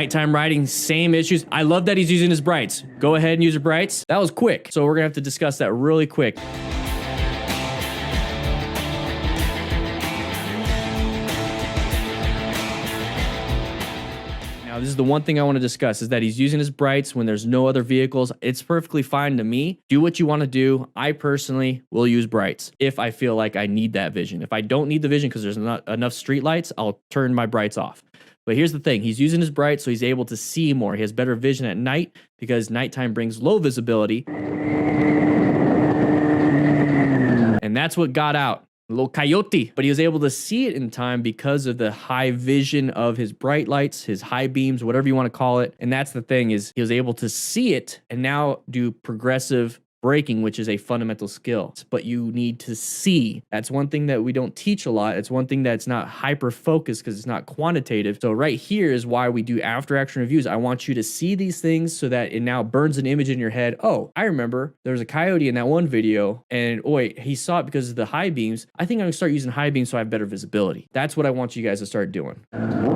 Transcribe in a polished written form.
Nighttime riding, same issues. I love that he's using his brights. Go ahead and use your brights. That was quick. So we're gonna have to discuss that really quick. Now, this is the one thing I want to discuss is that he's using his brights when there's no other vehicles. It's perfectly fine to me. Do what you want to do. I personally will use brights if I feel like I need that vision. If I don't need the vision because there's not enough street lights, I'll turn my brights off. But here's the thing. He's using his brights so he's able to see more. He has better vision at night because nighttime brings low visibility. And that's what got out. A little coyote, but he was able to see it in time because of the high vision of his bright lights, his high beams, whatever you want to call it. And that's the thing, is he was able to see it and now do progressive braking, which is a fundamental skill, but you need to see. That's one thing that we don't teach a lot. It's one thing that's not hyper focused because it's not quantitative. So right here is why we do after action reviews. I want you to see these things so that it now burns an image in your head. Oh, I remember there was a coyote in that one video and oh wait, he saw it because of the high beams. I think I'm gonna start using high beams so I have better visibility. That's what I want you guys to start doing.